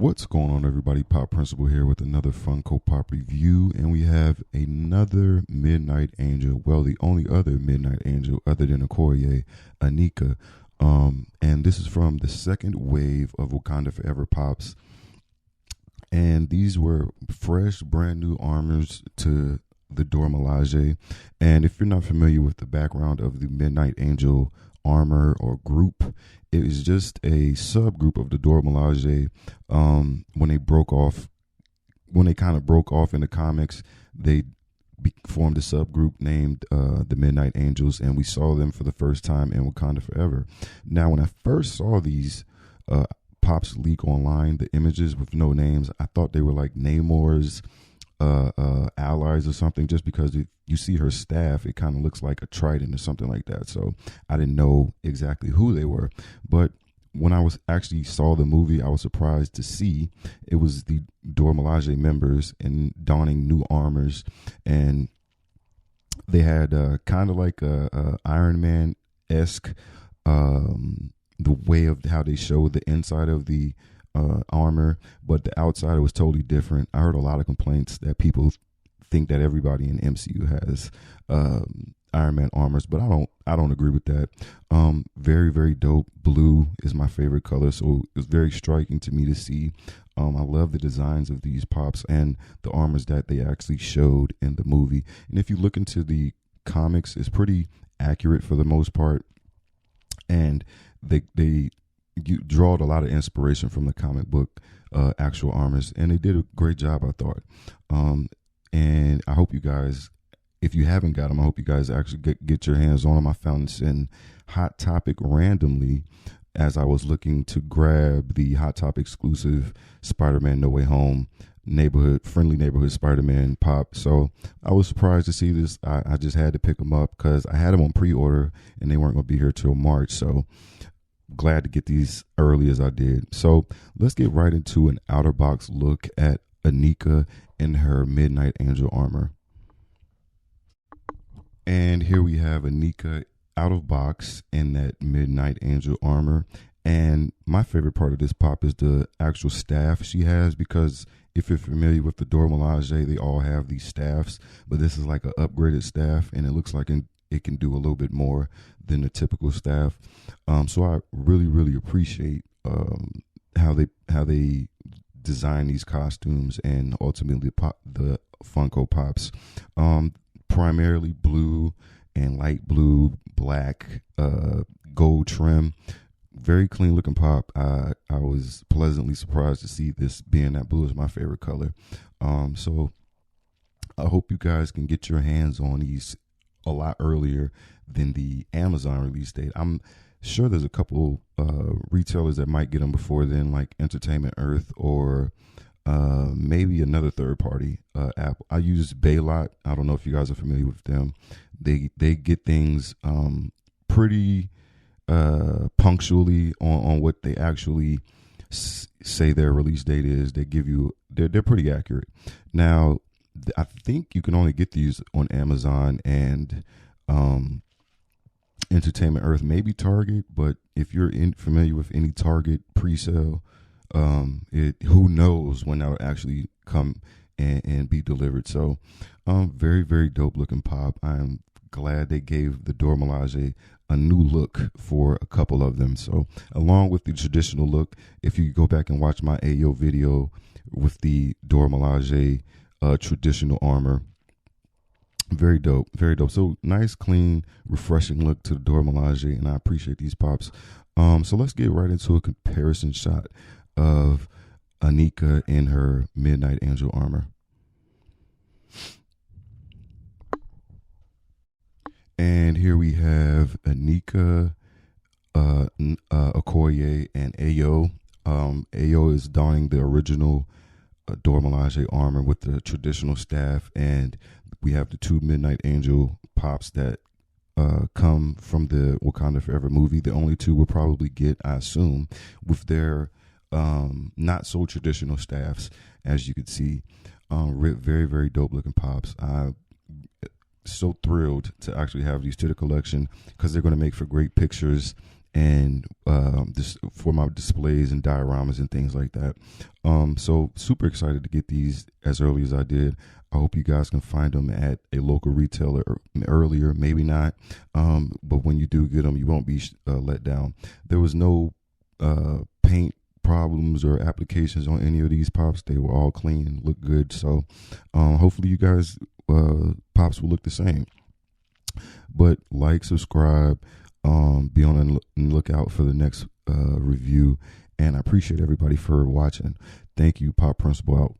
What's going on, everybody? Pop Principal here with another Funko Pop review, and we have another Midnight Angel. Well, the only other Midnight Angel other than Okoye, Aneka. And this is from the second wave of Wakanda Forever Pops. And these were fresh, brand new armors to the Dora Milaje. And if you're not familiar with the background of the Midnight Angel armor or group, it is just a subgroup of the Dora Milaje. When they kind of broke off in the comics, they formed a subgroup named the Midnight Angels, and we saw them for the first time in Wakanda Forever. Now, when I first saw these pops leak online, the images with no names, I thought they were like Namor's allies or something, just because you see her staff, it kind of looks like a trident or something like that. So I didn't know exactly who they were, but when I was actually saw the movie, I was surprised to see it was the Dora Milaje members and donning new armors, and they had kind of like a Iron Man esque the way of how they showed the inside of the armor, but the outside was totally different. I heard a lot of complaints that people think that everybody in MCU has Iron Man armors, but I don't agree with that. Very, very dope. Blue is my favorite color, so it was very striking to me to see. I love the designs of these pops and the armors that they actually showed in the movie. And if you look into the comics, it's pretty accurate for the most part, and they you drawed a lot of inspiration from the comic book actual armors, and they did a great job, I thought. And I hope you guys, if you haven't got them, I hope you guys actually get your hands on them. I found this in Hot Topic randomly as I was looking to grab the Hot Topic exclusive Spider-Man No Way Home friendly neighborhood Spider-Man pop. So I was surprised to see this. I just had to pick them up because I had them on pre-order and they weren't going to be here till March. So glad to get these early as I did. So let's get right into an outer box look at Aneka in her Midnight Angel armor. And here we have Aneka out of box in that Midnight Angel armor. And my favorite part of this pop is the actual staff she has, because if you're familiar with the Dora Milaje, they all have these staffs, but this is like an upgraded staff, and it looks like it can do a little bit more than the typical staff. So I really, really appreciate how they design these costumes and ultimately the Funko Pops. Primarily blue and light blue, black, gold trim. Very clean looking pop. I was pleasantly surprised to see this being that blue is my favorite color. So I hope you guys can get your hands on these a lot earlier than the Amazon release date. I'm sure there's a couple retailers that might get them before then, like Entertainment Earth or maybe another third party app. I use Baylot. I don't know if you guys are familiar with them. They get things pretty punctually on what they actually say their release date is. They're pretty accurate. Now, I think you can only get these on Amazon and Entertainment Earth, maybe Target, but if you're familiar with any Target pre-sale, who knows when that'll actually come and be delivered. So very, very dope looking pop. I'm glad they gave the Dora Milaje a new look for a couple of them. So along with the traditional look, if you go back and watch my Ayo video with the Dora Milaje traditional armor, very dope, very dope. So nice, clean, refreshing look to the Dora Milaje, and I appreciate these pops. So let's get right into a comparison shot of Aneka in her Midnight Angel armor. And here we have Aneka, Okoye, and Ayo. Ayo is donning the original Dora Milaje armor with the traditional staff, and we have the two Midnight Angel pops that come from the Wakanda Forever movie. The only two we'll probably get, I assume, with their not so traditional staffs, as you can see. Very, very dope looking pops. I'm so thrilled to actually have these to the collection because they're going to make for great pictures and just for my displays and dioramas and things like that. So super excited to get these as early as I did. I hope you guys can find them at a local retailer earlier, maybe not, but when you do get them, you won't be let down. There was no paint problems or applications on any of these pops. They were all clean and look good. So hopefully you guys pops will look the same. But like, subscribe, be on the lookout for the next review, and I appreciate everybody for watching. Thank you. Pop Principal out.